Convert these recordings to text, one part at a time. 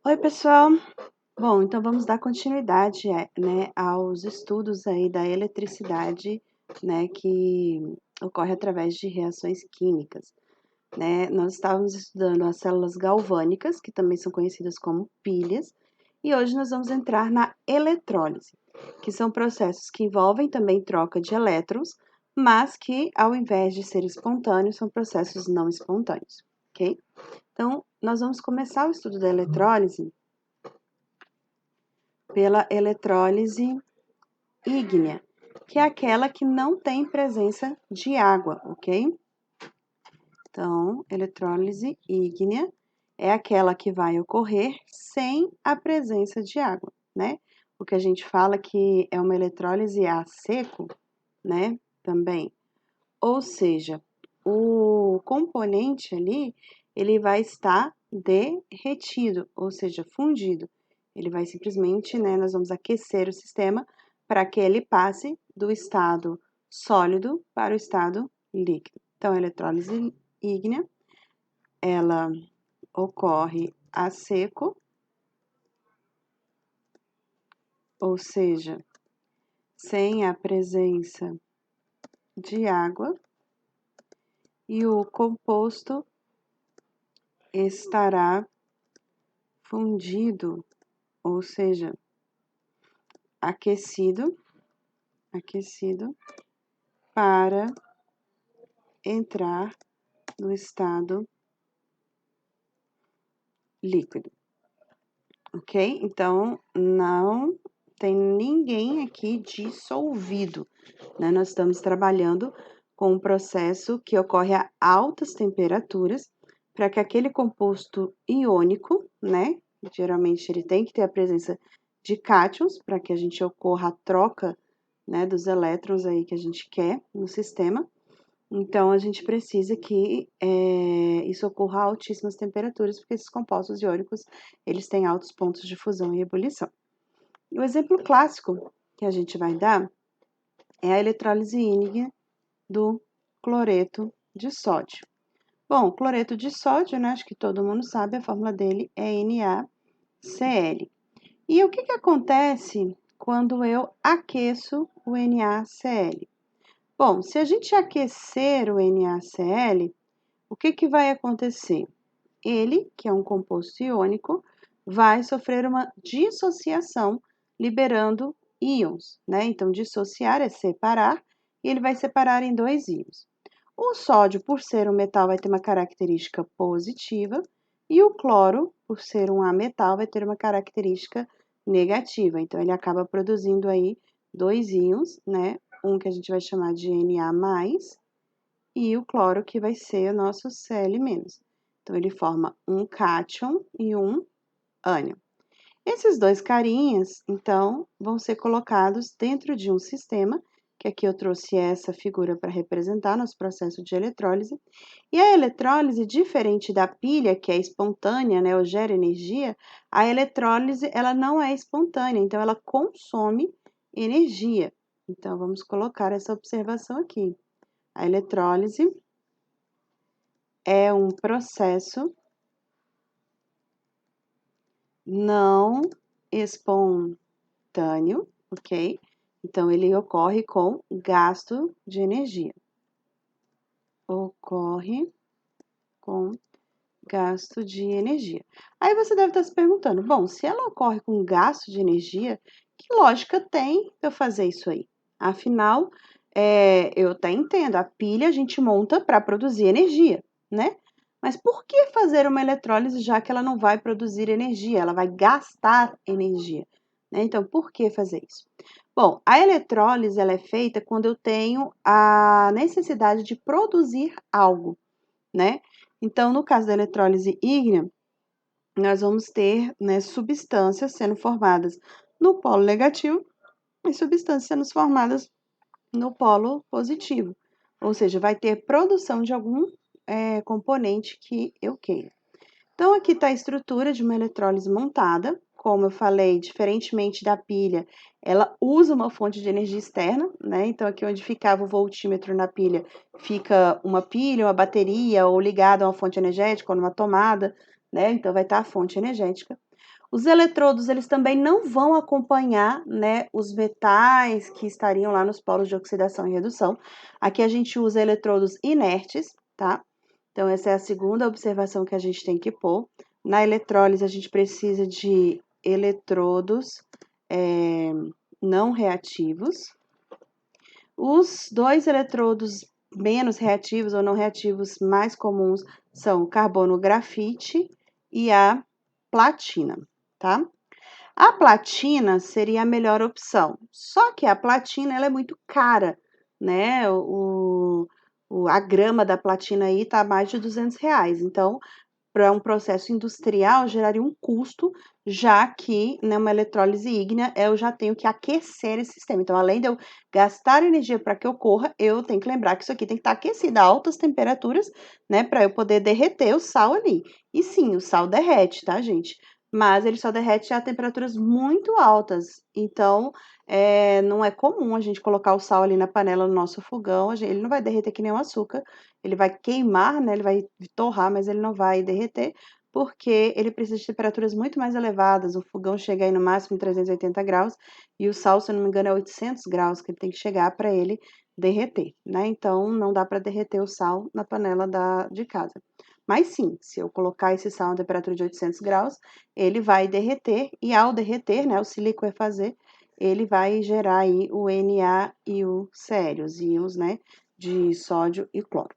Oi, pessoal. Bom, então vamos dar continuidade, né, aos estudos aí da eletricidade, né, que ocorre através de reações químicas, né? Nós estávamos estudando as células galvânicas, que também são conhecidas como pilhas, e hoje nós vamos entrar na eletrólise, que são processos que envolvem também troca de elétrons, mas que, ao invés de ser espontâneos, são processos não espontâneos, ok? Então, nós vamos começar o estudo da eletrólise pela eletrólise ígnea, que é aquela que não tem presença de água, ok? Então, eletrólise ígnea é aquela que vai ocorrer sem a presença de água, né? O que a gente fala que é uma eletrólise a seco, né? Também. Ou seja, o componente ali, ele vai estar derretido, ou seja, fundido. Ele vai simplesmente, né, nós vamos aquecer o sistema para que ele passe do estado sólido para o estado líquido. Então, a eletrólise ígnea, ela ocorre a seco, ou seja, sem a presença de água, e o composto estará fundido, ou seja, aquecido para entrar no estado líquido, ok? Então, não tem ninguém aqui dissolvido, né? Nós estamos trabalhando com um processo que ocorre a altas temperaturas para que aquele composto iônico, né? Geralmente ele tem que ter a presença de cátions para que a gente ocorra a troca, né, dos elétrons aí que a gente quer no sistema. Então, a gente precisa que isso ocorra a altíssimas temperaturas, porque esses compostos iônicos, eles têm altos pontos de fusão e ebulição. E o exemplo clássico que a gente vai dar é a eletrólise ígnea do cloreto de sódio. Bom, o cloreto de sódio, né, acho que todo mundo sabe, a fórmula dele é NaCl. E o que acontece quando eu aqueço o NaCl? Bom, se a gente aquecer o NaCl, o que vai acontecer? Ele, que é um composto iônico, vai sofrer uma dissociação, liberando íons, né? Então, dissociar é separar, e ele vai separar em dois íons. O sódio, por ser um metal, vai ter uma característica positiva, e o cloro, por ser um ametal, vai ter uma característica negativa. Então, ele acaba produzindo aí dois íons, né? Um que a gente vai chamar de Na+, e o cloro que vai ser o nosso Cl-. Então, ele forma um cátion e um ânion. Esses dois carinhas, então, vão ser colocados dentro de um sistema, que aqui eu trouxe essa figura para representar nosso processo de eletrólise. E a eletrólise, diferente da pilha, que é espontânea, né, ou gera energia, a eletrólise, ela não é espontânea, então ela consome energia. Então, vamos colocar essa observação aqui. A eletrólise é um processo não espontâneo, ok? Então, ele ocorre com gasto de energia. Ocorre com gasto de energia. Aí você deve estar se perguntando, bom, se ela ocorre com gasto de energia, que lógica tem eu fazer isso aí? Afinal, eu até entendo, a pilha a gente monta para produzir energia, né? Mas por que fazer uma eletrólise já que ela não vai produzir energia, ela vai gastar energia, né? Então, por que fazer isso? Bom, a eletrólise ela é feita quando eu tenho a necessidade de produzir algo, né? Então, no caso da eletrólise ígnea, nós vamos ter, né, substâncias sendo formadas no polo negativo e substâncias sendo formadas no polo positivo. Ou seja, vai ter produção de algum componente que eu queira. Então, aqui está a estrutura de uma eletrólise montada. Como eu falei, diferentemente da pilha, ela usa uma fonte de energia externa, né? Então, aqui onde ficava o voltímetro na pilha, fica uma pilha, uma bateria, ou ligada a uma fonte energética, ou numa tomada, né? Então, vai estar a fonte energética. Os eletrodos, eles também não vão acompanhar, né, os metais que estariam lá nos polos de oxidação e redução. Aqui a gente usa eletrodos inertes, tá? Então, essa é a segunda observação que a gente tem que pôr. Na eletrólise, a gente precisa de eletrodos não reativos. Os dois eletrodos menos reativos ou não reativos mais comuns são o carbono grafite e a platina, tá? A platina seria a melhor opção, só que a platina ela é muito cara, né? A grama da platina aí tá mais de R$ 200, então para um processo industrial geraria um custo, já que numa eletrólise ígnea eu já tenho que aquecer esse sistema. Então, além de eu gastar energia para que ocorra, eu tenho que lembrar que isso aqui tem que estar aquecido a altas temperaturas, né, para eu poder derreter o sal ali. E sim, o sal derrete, tá, gente? Mas ele só derrete a temperaturas muito altas. Então, não é comum a gente colocar o sal ali na panela no nosso fogão. Ele não vai derreter que nem o açúcar. Ele vai queimar, né? Ele vai torrar, mas ele não vai derreter, porque ele precisa de temperaturas muito mais elevadas. O fogão chega aí no máximo em 380 graus e o sal, se eu não me engano, é 800 graus que ele tem que chegar para ele derreter, né? Então, não dá para derreter o sal na panela de casa. Mas sim, se eu colocar esse sal a temperatura de 800 graus, ele vai derreter e ao derreter, né, o silicoefazer, ele vai gerar aí o Na e o Cl, os íons, né, de sódio e cloro.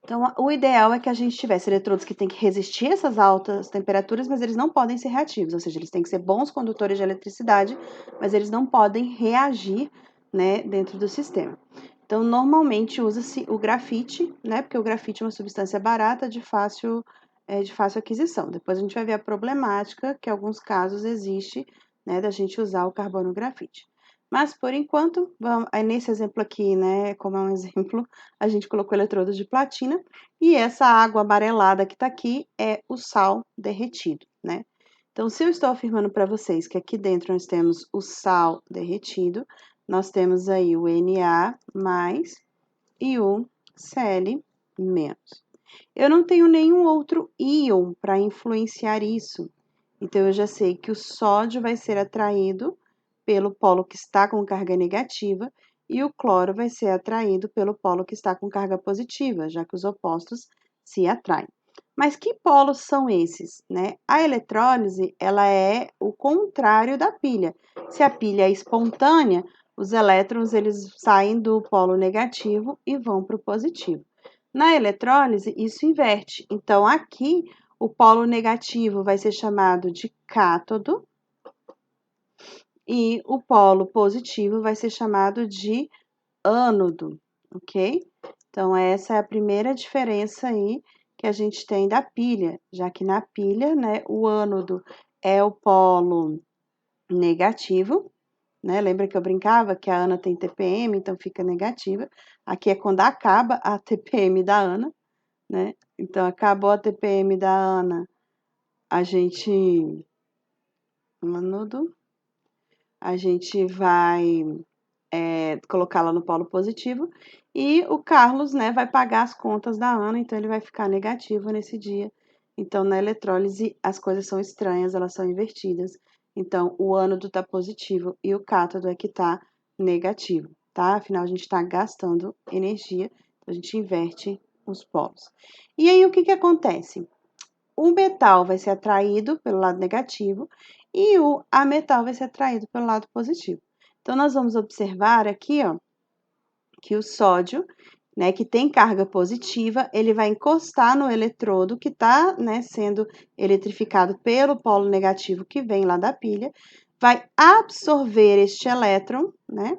Então, o ideal é que a gente tivesse eletrodos que têm que resistir a essas altas temperaturas, mas eles não podem ser reativos, ou seja, eles têm que ser bons condutores de eletricidade, mas eles não podem reagir, né, dentro do sistema. Então, normalmente usa-se o grafite, né, porque o grafite é uma substância barata de fácil aquisição. Depois a gente vai ver a problemática que em alguns casos existe, né, da gente usar o carbono grafite. Mas, por enquanto, nesse exemplo aqui, né, como é um exemplo, a gente colocou eletrodos de platina e essa água amarelada que está aqui é o sal derretido, né? Então, se eu estou afirmando para vocês que aqui dentro nós temos o sal derretido, nós temos aí o Na mais e o Cl menos. Eu não tenho nenhum outro íon para influenciar isso, então eu já sei que o sódio vai ser atraído pelo polo que está com carga negativa e o cloro vai ser atraído pelo polo que está com carga positiva, já que os opostos se atraem. Mas que polos são esses, né? A eletrólise, ela é o contrário da pilha. Se a pilha é espontânea, os elétrons eles saem do polo negativo e vão para o positivo. Na eletrólise, isso inverte. Então, aqui, o polo negativo vai ser chamado de cátodo e o polo positivo vai ser chamado de ânodo, ok? Então, essa é a primeira diferença aí que a gente tem da pilha, já que na pilha, né, o ânodo é o polo negativo, né? Lembra que eu brincava que a Ana tem TPM, então fica negativa. Aqui é quando acaba a TPM da Ana, né? Então, acabou a TPM da Ana, a gente ânodo, a gente vai colocá-la no polo positivo e o Carlos, né, vai pagar as contas da Ana, então ele vai ficar negativo nesse dia. Então, na eletrólise, as coisas são estranhas, elas são invertidas. Então, o ânodo está positivo e o cátodo é que está negativo, tá? Afinal, a gente está gastando energia, então a gente inverte os polos. E aí, o que acontece? O metal vai ser atraído pelo lado negativo e o ametal vai ser atraído pelo lado positivo. Então, nós vamos observar aqui, ó, que o sódio, né, que tem carga positiva, ele vai encostar no eletrodo que está, né, sendo eletrificado pelo polo negativo que vem lá da pilha, vai absorver este elétron, né?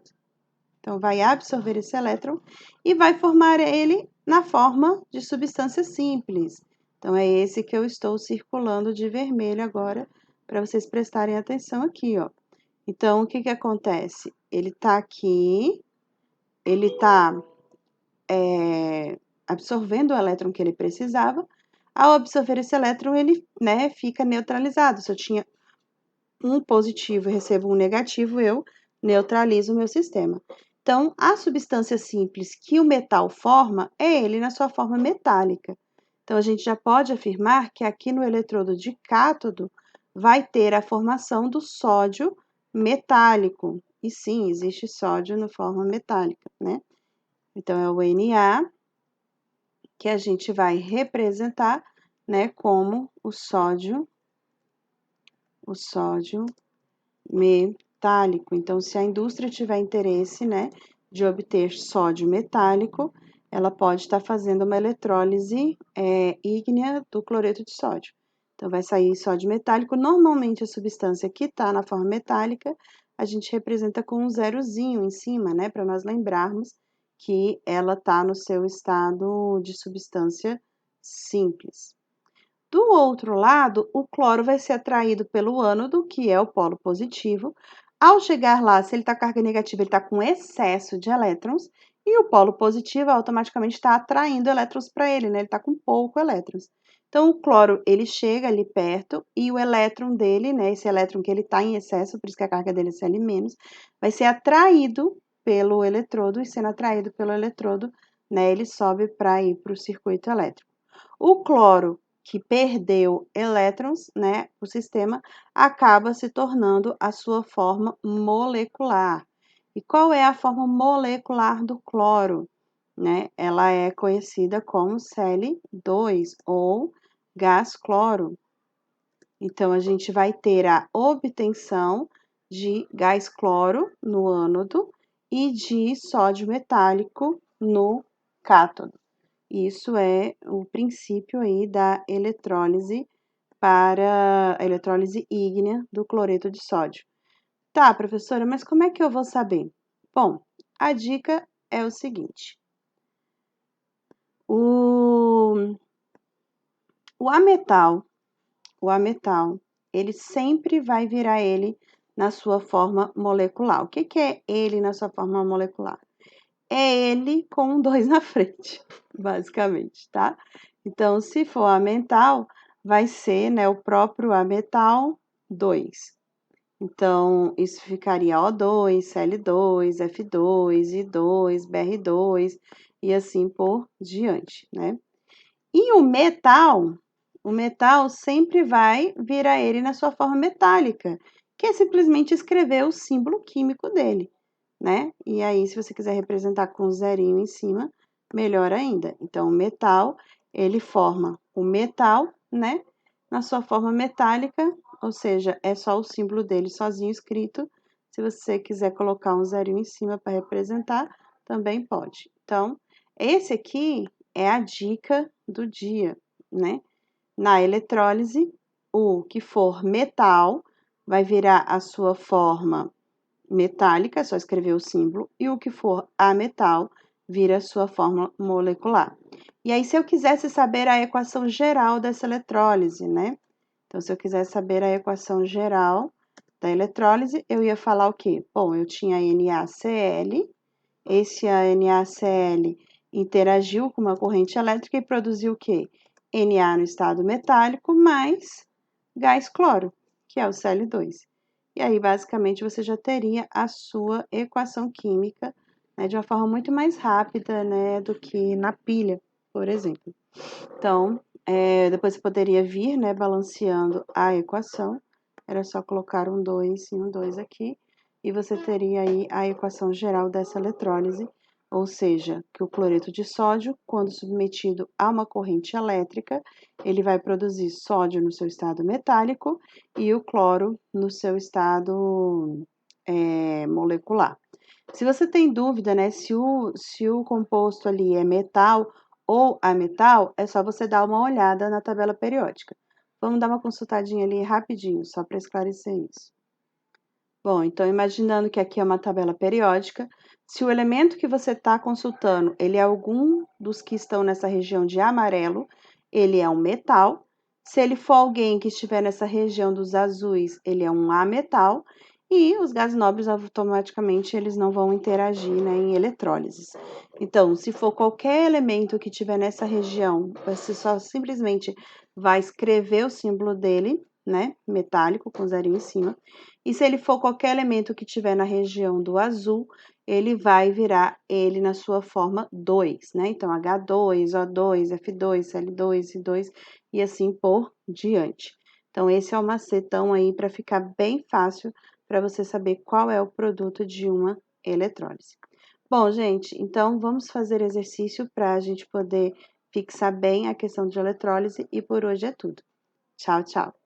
Então, vai absorver esse elétron e vai formar ele na forma de substância simples. Então, é esse que eu estou circulando de vermelho agora, para vocês prestarem atenção aqui, ó. Então, o que acontece? Ele tá aqui, ele tá absorvendo o elétron que ele precisava. Ao absorver esse elétron, ele, né, fica neutralizado. Se eu tinha um positivo e recebo um negativo, eu neutralizo o meu sistema. Então, a substância simples que o metal forma é ele na sua forma metálica. Então, a gente já pode afirmar que aqui no eletrodo de cátodo, vai ter a formação do sódio metálico. E sim, existe sódio na forma metálica, né? Então, é o Na que a gente vai representar, né, como o sódio metálico. Então, se a indústria tiver interesse, né, de obter sódio metálico, ela pode estar fazendo uma eletrólise ígnea do cloreto de sódio. Então, vai sair sódio metálico. Normalmente, a substância que está na forma metálica, a gente representa com um zerozinho em cima, né, para nós lembrarmos que ela está no seu estado de substância simples. Do outro lado, o cloro vai ser atraído pelo ânodo, que é o polo positivo. Ao chegar lá, se ele está com carga negativa, ele está com excesso de elétrons, e o polo positivo automaticamente está atraindo elétrons para ele, né? Ele está com pouco elétrons. Então, o cloro, ele chega ali perto e o elétron dele, né? Esse elétron que ele está em excesso, por isso que a carga dele é Cl-, vai ser atraído pelo eletrodo, e sendo atraído pelo eletrodo, né? Ele sobe para ir para o circuito elétrico. O cloro que perdeu elétrons, né, o sistema acaba se tornando a sua forma molecular. E qual é a forma molecular do cloro? Né? Ela é conhecida como Cl2 ou gás cloro. Então, a gente vai ter a obtenção de gás cloro no ânodo e de sódio metálico no cátodo. Isso é o princípio aí da eletrólise para a eletrólise ígnea do cloreto de sódio. Tá, professora, mas como é que eu vou saber? Bom, a dica é o seguinte: o, o ametal, ele sempre vai virar ele na sua forma molecular. O que é ele na sua forma molecular? É ele com um 2 na frente, basicamente, tá? Então, se for ametal, vai ser, né, o próprio ametal 2. Então, isso ficaria O2, Cl2, F2, I2, Br2 e assim por diante, né? E o metal sempre vai virar ele na sua forma metálica, que é simplesmente escrever o símbolo químico dele, né? E aí, se você quiser representar com um zerinho em cima, melhor ainda. Então, o metal, ele forma o metal, né? Na sua forma metálica, ou seja, é só o símbolo dele sozinho escrito. Se você quiser colocar um zerinho em cima para representar, também pode. Então, esse aqui é a dica do dia, né? Na eletrólise, o que for metal vai virar a sua forma metálica, é só escrever o símbolo, e o que for ametal vira a sua forma molecular. E aí, se eu quisesse saber a equação geral dessa eletrólise, né? Então, se eu quisesse saber a equação geral da eletrólise, eu ia falar o quê? Bom, eu tinha NaCl, esse NaCl interagiu com uma corrente elétrica e produziu o quê? Na no estado metálico mais gás cloro, que é o Cl2. E aí, basicamente, você já teria a sua equação química, né, de uma forma muito mais rápida, né, do que na pilha, por exemplo. Então, depois você poderia vir, né, balanceando a equação. Era só colocar um 2 e um 2 aqui, e você teria aí a equação geral dessa eletrólise, ou seja, que o cloreto de sódio, quando submetido a uma corrente elétrica, ele vai produzir sódio no seu estado metálico e o cloro no seu estado molecular. Se você tem dúvida, né, se o composto ali é metal ou ametal, é só você dar uma olhada na tabela periódica. Vamos dar uma consultadinha ali rapidinho, só para esclarecer isso. Bom, então imaginando que aqui é uma tabela periódica, se o elemento que você está consultando, ele é algum dos que estão nessa região de amarelo, ele é um metal. Se ele for alguém que estiver nessa região dos azuis, ele é um ametal. E os gases nobres, automaticamente, eles não vão interagir, né, em eletrólises. Então, se for qualquer elemento que estiver nessa região, você só simplesmente vai escrever o símbolo dele, né, metálico, com zerinho em cima. E se ele for qualquer elemento que estiver na região do azul, ele vai virar ele na sua forma 2, né? Então, H2, O2, F2, Cl2, I2 e assim por diante. Então, esse é o macetão aí para ficar bem fácil para você saber qual é o produto de uma eletrólise. Bom, gente, então vamos fazer exercício para a gente poder fixar bem a questão de eletrólise e por hoje é tudo. Tchau, tchau!